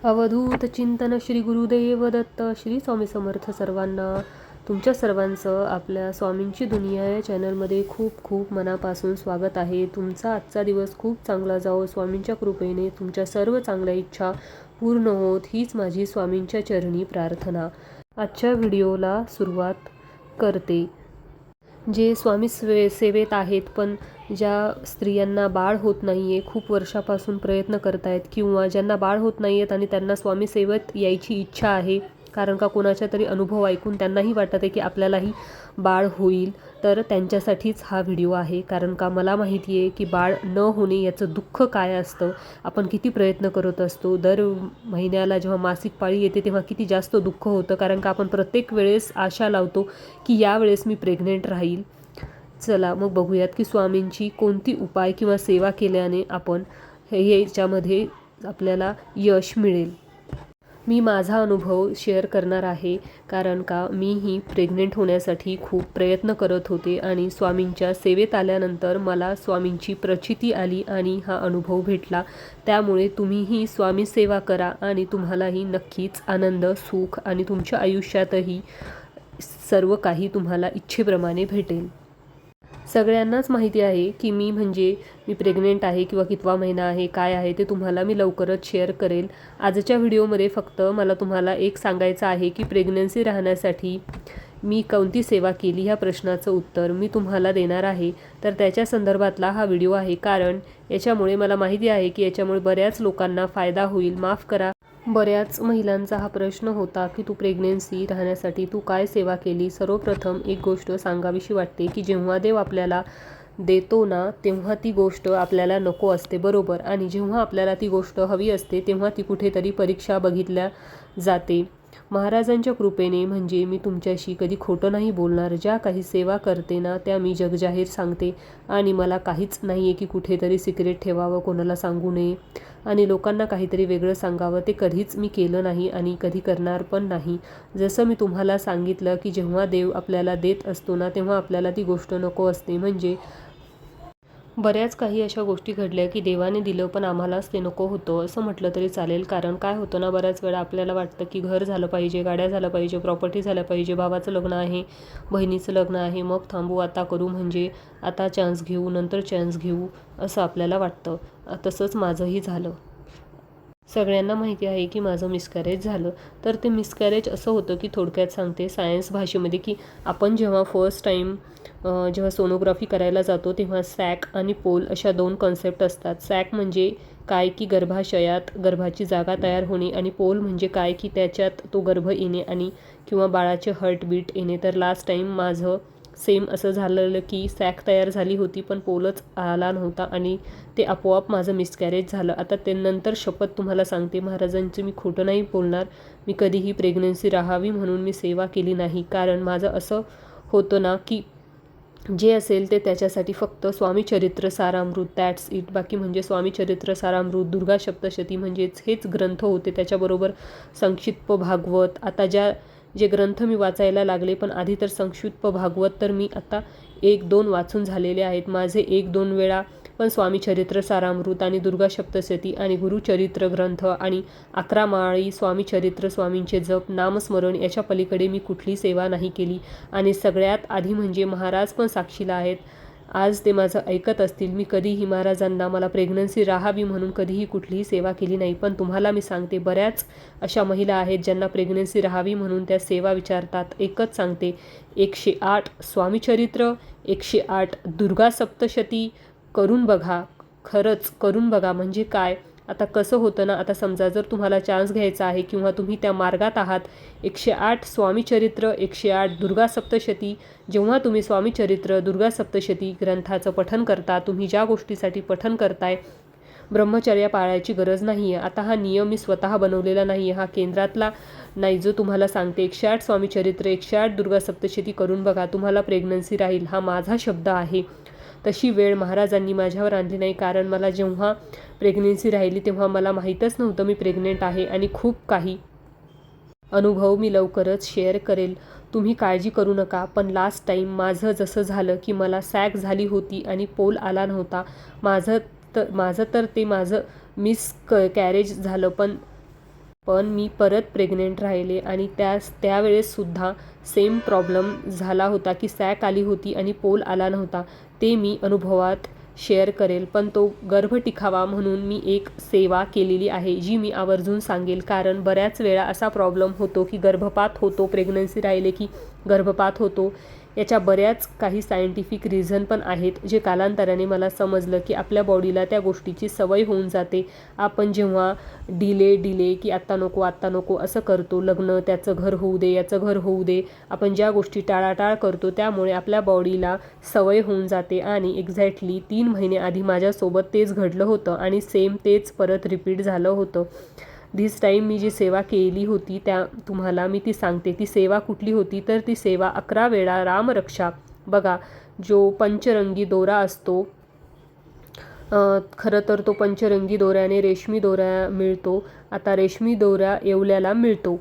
अवधूत चिंतन श्री गुरुदेव दत्त. श्री स्वामी समर्थ सर्वांना. तुमच्या सर्वांचं आपल्या स्वामींची दुनिया या चॅनलमध्ये खूप खूप मनापासून स्वागत आहे. तुमचा आजचा दिवस खूप चांगला जाओ. स्वामींच्या कृपेने तुमच्या सर्व चांगल्या इच्छा पूर्ण होत हीच माझी स्वामींच्या चरणी प्रार्थना. आजच्या व्हिडिओला सुरुवात करते. जे स्वामी सेवेत आहेत पण ज्या स्त्रियांना बाळ होत नाही आहे, खूप वर्षापासून प्रयत्न करत आहेत, किंवा ज्यांना बाळ होत नाही आहेत आणि त्यांना स्वामी सेवेत यायची इच्छा आहे, कारण का कोणाच्या तरी अनुभव ऐकून त्यांनाही वाटत आहे की आपल्यालाही बाळ होईल, तर त्यांच्यासाठीच हा व्हिडिओ आहे. कारण का मला माहिती आहे की बाळ न होणे याचं दुःख काय असतं. आपण किती प्रयत्न करत असतो. दर महिन्याला जेव्हा मासिक पाळी येते तेव्हा किती जास्त दुःख होतं, कारण का आपण प्रत्येक वेळेस आशा लावतो की यावेळेस मी प्रेग्नेंट राहील. चला मग बघूयात की स्वामींची कोणती उपाय किंवा सेवा केल्याने आपण याच्यामध्ये आपल्याला यश मिळेल. मी माझा अनुभव शेअर करणार आहे, कारण का मीही प्रेग्नेंट होण्यासाठी खूप प्रयत्न करत होते आणि स्वामींच्या सेवेत आल्यानंतर मला स्वामींची प्रचिती आली आणि हा अनुभव भेटला. त्यामुळे तुम्हीही स्वामी सेवा करा आणि तुम्हालाही नक्कीच आनंद, सुख आणि तुमच्या आयुष्यातही सर्व काही तुम्हाला इच्छेप्रमाणे भेटेल. सगळ्यांनाच माहिती आहे की मी प्रेग्नेंट आहे किंवा कितवा महिना आहे, काय आहे ते तुम्हाला मी लवकरच शेअर करेल. आजच्या व्हिडिओमध्ये फक्त मला तुम्हाला एक सांगायचं आहे की प्रेग्नन्सी राहण्यासाठी मी कोणती सेवा केली ह्या प्रश्नाचं उत्तर मी तुम्हाला देणार आहे. तर त्याच्या संदर्भातला हा व्हिडिओ आहे, कारण याच्यामुळे मला माहिती आहे की याच्यामुळे बऱ्याच लोकांना फायदा होईल. माफ करा, बऱ्याच महिलांचा हा प्रश्न होता की तू प्रेग्नेन्सी राहण्यासाठी तू काय सेवा केली. सर्वप्रथम एक गोष्ट सांगावीशी वाटते की जेव्हा देव आपल्याला देतो ना, तेव्हा ती गोष्ट आपल्याला नको असते, बरोबर. आणि जेव्हा आपल्याला ती गोष्ट हवी असते तेव्हा ती कुठेतरी परीक्षा बघितल्या जाते. महाराजांच्या कृपेने मी तुमच्याशी कधी खोटं नाही बोलणार. ज्या काही सेवा करते ना त्या मी जगजाहीर सांगते, आणि मला काहीच नाही आहे की कुठेतरी सिक्रेट ठेवावं, कोणाला सांगू नये आणि लोकांना काहीतरी वेगळं सांगावं. ते कधीच मी केलं नाही आणि कधी करणार पण नाही. जसं मी तुम्हाला सांगितलं की जेव्हा देव आपल्याला देत असतो ना तेव्हा आपल्याला ती गोष्ट नको असते. बऱ्याच काही अशा गोष्टी घडल्या की देवाने दिलं पण आम्हालाच ते नको होतं असं म्हटलं तरी चालेल. कारण काय होतं ना, बऱ्याच वेळा आपल्याला वाटतं की घर झालं पाहिजे, गाड्या झाल्या पाहिजे, प्रॉपर्टी झाल्या पाहिजे, भावाचं लग्न आहे, बहिणीचं लग्न आहे, मग थांबू, आता करू, आता चान्स घेऊ, नंतर चान्स घेऊ, असं आपल्याला वाटतं. तसंच माझंही झालं. सगळ्यांना माहिती आहे की माझं मिसकॅरेज झालं. तर ते मिसकॅरेज असं होतं की थोडक्यात सांगते सायन्स भाषेमध्ये, की आपण जेव्हा फर्स्ट टाईम जेव्हा सोनोग्राफी करायला जातो तेव्हा सॅक आणि पोल अशा 2 कॉन्सेप्ट असतात. सॅक म्हणजे काय की गर्भाशयात गर्भाची जागा तयार होणे, आणि पोल म्हणजे काय की त्याच्यात तो गर्भ येणे आणि किंवा बाळाचे हार्टबीट येणे. तर लास्ट टाईम माझं सेम असं झालेलं की सॅक तयार झाली होती पण पोलच आला नव्हता आणि ते आपोआप माझं मिसकॅरेज झालं. आता ते नंतर शपथ तुम्हाला सांगते महाराजांची, मी खोटं नाही बोलणार. मी कधीही प्रेग्नन्सी राहावी म्हणून मी सेवा केली नाही. कारण माझं असं होतं ना की जे असेल ते त्याच्यासाठी फक्त स्वामी चरित्र सारामृत, दॅट्स इट. बाकी स्वामी चरित्र सारामृत, दुर्गा सप्तशती हेच ग्रंथ होते. त्याच्याबरोबर संक्षिप्त भागवत. आता जे ग्रंथ मी वाचायला लागले, पण आधी तर संक्षिप्त भागवत तर मी आता 1-2 वाचून झालेले आहेत. माझे 1-2 वेळा पण स्वामी चरित्र सारामृत आणि दुर्गा सप्तशती आणि गुरुचरित्र ग्रंथ आणि 11 माळी स्वामी चरित्र, स्वामींचे जप, नामस्मरण याच्या पलीकडे मी कुठली सेवा नाही केली. आणि सगळ्यात आधी महाराज पण साक्षीला आहेत, आज ते माझं ऐकत असतील, मी कधीही महाराजांना मला प्रेग्नन्सी राहावी म्हणून कधीही कुठलीही सेवा केली नाही. पण तुम्हाला मी सांगते, बऱ्याच अशा महिला आहेत ज्यांना प्रेग्नन्सी राहावी म्हणून त्या सेवा विचारतात. एकच सांगते, 108 स्वामीचरित्र, 108 दुर्गा सप्तशती करून बघा. खरंच करून बघा. म्हणजे काय, आता कसं होतं ना, आता समजा जर तुम्हाला चान्स घ्यायचा आहे किंवा तुम्ही त्या मार्गात आहात, 108 स्वामीचरित्र, 108 दुर्गा सप्तशती. जेव्हा तुम्ही स्वामीचरित्र, दुर्गा सप्तशती ग्रंथाचं पठण करता, तुम्ही ज्या गोष्टीसाठी पठण करताय, ब्रह्मचर्य पाळायची गरज नाही आहे. आता हा नियम मी स्वतः बनवलेला नाही आहे, हा केंद्रातला नाही जो तुम्हाला सांगते. 108 स्वामीचरित्र, 108 दुर्गा सप्तशती करून बघा, तुम्हाला प्रेग्नन्सी राहील. हा माझा शब्द आहे. तशी वेळ महाराजांनी माझ्यावर आणली नाही, कारण मला जेव्हा प्रेग्नन्सी राहिली तेव्हा मला माहीतच नव्हतं मी प्रेग्नेंट आहे. आणि खूप काही अनुभव मी लवकरच शेअर करेल. तुम्ही काळजी करू नका. पण लास्ट टाईम माझं जसं झालं की मला सॅक झाली होती आणि पोल आला नव्हता. माझं तर ते मिसकॅरेज झालं. पण पण मी परत प्रेग्नेंट राहिले आणि त्यावेळेससुद्धा सेम प्रॉब्लेम झाला होता की सॅक आली होती आणि पोल आला नव्हता. ते मी अनुभवात शेअर करेल. पण तो गर्भ टिकावा म्हणून मी एक सेवा केलेली आहे जी मी आवर्जून सांगेल. कारण बऱ्याच वेळा असा प्रॉब्लेम होतो की गर्भपात होतो, प्रेग्नन्सी राहिले की गर्भपात होतो. याच्या बऱ्याच काही सायंटिफिक रिझन पण आहेत जे कालांतराने मला समजलं की आपल्या बॉडीला त्या गोष्टीची सवय होऊन जाते. आपण जेव्हा डिले की आत्ता नको असं करतो, लग्न त्याचं घर होऊ दे, याचं घर होऊ दे, आपण ज्या गोष्टी टाळाटाळ करतो त्यामुळे आपल्या बॉडीला सवय होऊन जाते. आणि एक्झॅक्टली 3 महिने आधी माझ्यासोबत तेच घडलं होतं आणि सेम तेच परत रिपीट झालं होतं. धिस टाईम मी जी सेवा केली होती त्या तुम्हाला मी ती सांगते. ती सेवा कुठली होती तर ती सेवा 11 वेळा रामरक्षा. बघा, जो पंचरंगी दोरा असतो, खरं तर तो पंचरंगी दोऱ्याने रेशमी दोरा मिळतो. आता रेशमी दोरा येवल्याला मिळतो.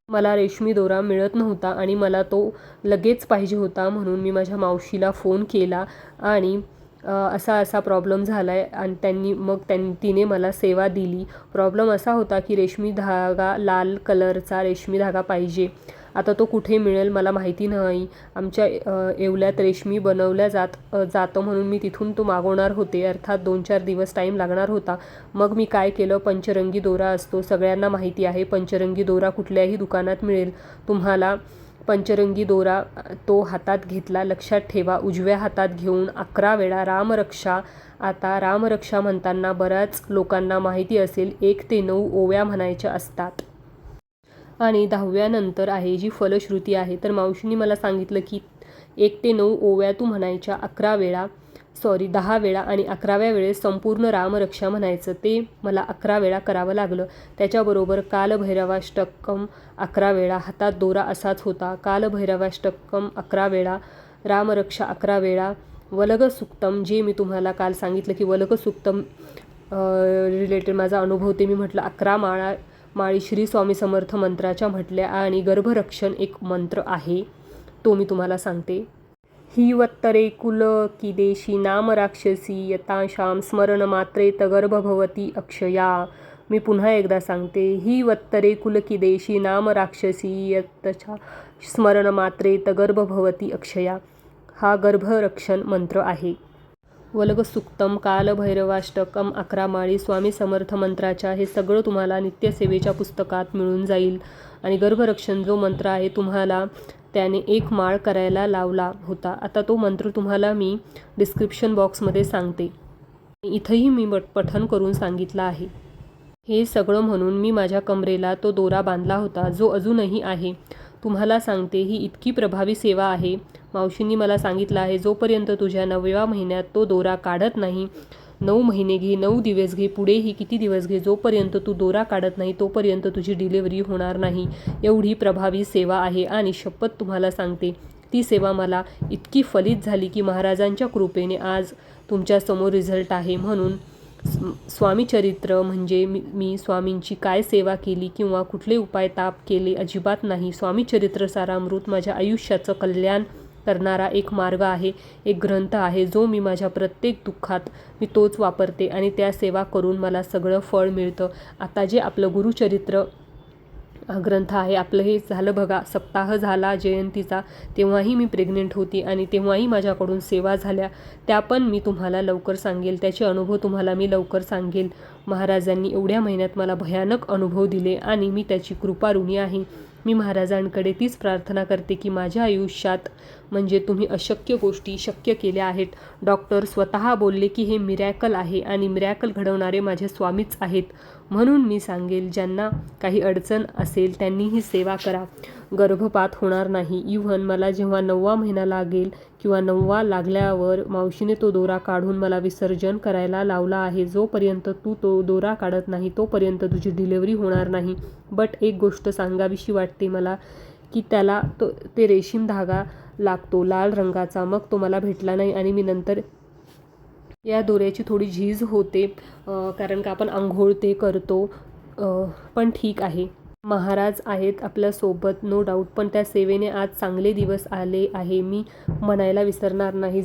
मला रेशमी दोरा मिळत नव्हता आणि मला तो लगेच पाहिजे होता. म्हणून मी माझ्या मावशीला फोन केला आणि असा प्रॉब्लेम झाला आहे आणि तिने मला सेवा दिली. प्रॉब्लेम असा होता की रेशमी धागा, लाल कलरचा रेशमी धागा पाहिजे. आता तो कुठे मिळेल मला माहिती नाही. आमच्या येवल्यात रेशमी बनवल्या जातं म्हणून मी तिथून तो मागवणार होते. अर्थात 2-4 दिवस टाईम लागणार होता. मग मी काय केलं, पंचरंगी दोरा असतो, सगळ्यांना माहिती आहे पंचरंगी दोरा कुठल्याही दुकानात मिळेल. तुम्हाला पंचरंगी दोरा तो हातात घेतला. लक्षात ठेवा, उजव्या हातात घेऊन 11 वेळा रामरक्षा. आता रामरक्षा म्हणताना बऱ्याच लोकांना माहिती असेल 1 ते 9 ओव्या म्हणायच्या असतात आणि 10व्या नंतर आहे जी फलश्रुती आहे. तर मावशींनी मला सांगितलं की 1 ते 9 ओव्या तू म्हणायच्या 10 वेळा आणि 11व्या वेळेस संपूर्ण रामरक्षा म्हणायचं. ते मला 11 वेळा करावं लागलं. त्याच्याबरोबर कालभैरवाष्टकम 11 वेळा. हातात दोरा असाच होता. कालभैरवाष्टकम 11 वेळा, रामरक्षा 11 वेळा, वलगसुक्तम जे मी तुम्हाला काल सांगितलं की वलगसुक्तम रिलेटेड माझा अनुभव ते मी म्हटलं. 11 माळी श्री स्वामी समर्थ मंत्राच्या म्हटल्या आणि गर्भरक्षण एक मंत्र आहे तो मी तुम्हाला सांगते. ही वत्तरे कुल की देशी नाम राक्षसी यताशाम स्मरण मात्रेत गर्भभवती अक्षया. मी पुन्हा एकदा सांगते. ही वत्तरे कुल की देशी नाम राक्षसी यतच्या स्मरण मात्रेत गर्भभवती अक्षया. हा गर्भरक्षण मंत्र आहे. वलगसुक्तम, कालभैरवाष्टकम, 11 माळी, स्वामी समर्थ मंत्राच्या हे सगळं तुम्हाला नित्यसेवेच्या पुस्तकात मिळून जाईल. आणि गर्भरक्षण जो मंत्र आहे तुम्हाला त्याने 1 माळ करायला लावला होता. आता तो मंत्र तुम्हाला मी डिस्क्रिप्शन बॉक्समध्ये सांगते. इथंही मी पठण करून सांगितलं आहे. हे सगळं म्हणून मी माझ्या कमरेला तो दोरा बांधला होता जो अजूनही आहे. तुम्हाला सांगते ही इतकी प्रभावी सेवा आहे. मावशींनी मला सांगितलं आहे जोपर्यंत तुझ्या 9व्या महिन्यात तो दोरा काढत नाही, 9 महिने घे, 9 दिवस घे, पुढेही किती दिवस घे, जोपर्यंत तू दोरा काढत नाही तोपर्यंत तुझी डिलिव्हरी होणार नाही. एवढी प्रभावी सेवा आहे. आणि शपथ तुम्हाला सांगते ती सेवा मला इतकी फलित झाली की महाराजांच्या कृपेने आज तुमच्यासमोर रिझल्ट आहे. म्हणून स्वामीचरित्र म्हणजे मी स्वामींची काय सेवा केली किंवा कुठले उपाय ताप केले अजिबात नाही. स्वामीचरित्र सारामृत माझ्या आयुष्याचं कल्याण करणारा एक मार्ग आहे, एक ग्रंथ आहे जो मी माझ्या प्रत्येक दुःखात मी तोच वापरते आणि त्या सेवा करून मला सगळं फळ मिळतं. आता जे आपलं गुरुचरित्र ग्रंथ आहे, आपलं हे झालं बघा, सप्ताह झाला जयंतीचा, तेव्हाही मी प्रेग्नेंट होती आणि तेव्हाही माझ्याकडून सेवा झाल्या. त्या पण मी तुम्हाला लवकर सांगेल. त्याचे अनुभव तुम्हाला मी लवकर सांगेल. महाराजांनी एवढ्या महिन्यात मला भयानक अनुभव दिले आणि मी त्याची कृपाऋणी आहे. मी महाराजांकडे तीच प्रार्थना करते की माझ्या आयुष्यात म्हणजे तुम्ही अशक्य गोष्टी शक्य केल्या आहेत. डॉक्टर स्वतः बोलले की हे मिरॅकल आहे आणि मिरॅकल घडवणारे माझे स्वामीच आहेत. म्हणून मी सांगेल ज्यांना काही अडचण असेल त्यांनी ही सेवा करा. गर्भपात होणार नाही. इव्हन मला जेव्हा 9वा महिना लागेल किंवा 9वा लागल्यावर मावशीने तो दोरा काढून मला विसर्जन करायला लावला आहे. जोपर्यंत तू तो दोरा काढत नाही तोपर्यंत तुझी डिलिव्हरी होणार नाही. बट एक गोष्ट सांगावीशी वाटते मला की त्याला ते रेशीम धागा लागतो लाल रंगाचा. मग तो मला भेटला नाही आणि मी नंतर या दोऱ्याची थोडी झीज होते कारण का आपण आंघोळ ते करतो. पण ठीक आहे, महाराज आहेत आपल्यासोबत नो डाऊट. पण त्या सेवेने आज चांगले दिवस आले आहे, मी म्हणायला विसरणार नाही.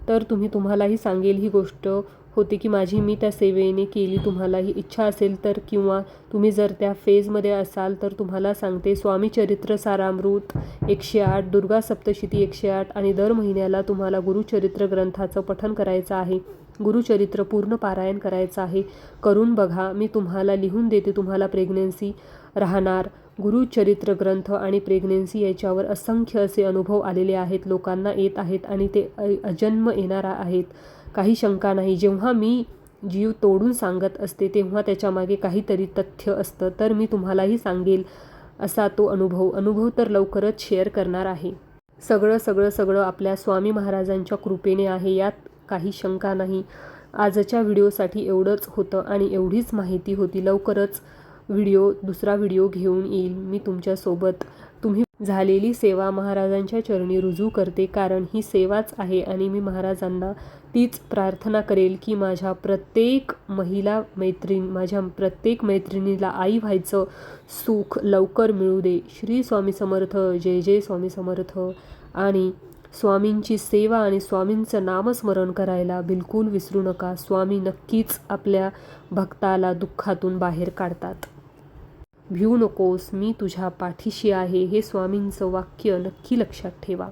तर तुम्हालाही सांगेल ही गोष्ट होते की माझी मी त्या सेवेने केली. तुम्हालाही इच्छा असेल तर किंवा तुम्ही जर त्या फेजमध्ये असाल तर तुम्हाला सांगते, स्वामी चरित्र सारामृत 108, दुर्गा सप्तशती 108 आणि दर महिन्याला तुम्हाला गुरुचरित्र ग्रंथाचं पठण करायचं आहे. गुरुचरित्र पूर्ण पारायण करायचं आहे. करून बघा. मी तुम्हाला लिहून देते. तुम्हाला प्रेग्नेन्सी राहणार. गुरुचरित्र ग्रंथ आणि प्रेग्नेन्सी याच्यावर असंख्य असे अनुभव आलेले आहेत, लोकांना येत आहेत आणि ते अजन्म येणार आहेत. काही शंका नाही. जेव्हा मी जीव तोडून सांगत असते तेव्हा त्याच्यामागे काहीतरी तथ्य असतं. तर मी तुम्हालाही सांगेल असा तो अनुभव तर लवकरच शेअर करणार आहे. सगळं आपल्या स्वामी महाराजांच्या कृपेने आहे, यात काही शंका नाही. आजच्या व्हिडिओसाठी एवढंच होतं आणि एवढीच माहिती होती. लवकरच दुसरा व्हिडिओ घेऊन येईल मी तुमच्यासोबत. तुम्ही झालेली सेवा महाराजांच्या चरणी रुजू करते, कारण ही सेवाच आहे आणि मी महाराजांना तीच प्रार्थना करेल की माझ्या प्रत्येक मैत्रिणीला आई व्हायचं सुख लवकर मिळू दे. श्री स्वामी समर्थ. जय जय स्वामी समर्थ. आणि स्वामींची सेवा आणि स्वामींचं नामस्मरण करायला बिलकुल विसरू नका. स्वामी नक्कीच आपल्या भक्ताला दुःखातून बाहेर काढतात. भिवू नकोस, मी तुझ्या पाठीशी आहे, हे स्वामींचं वाक्य नक्की लक्षात ठेवा.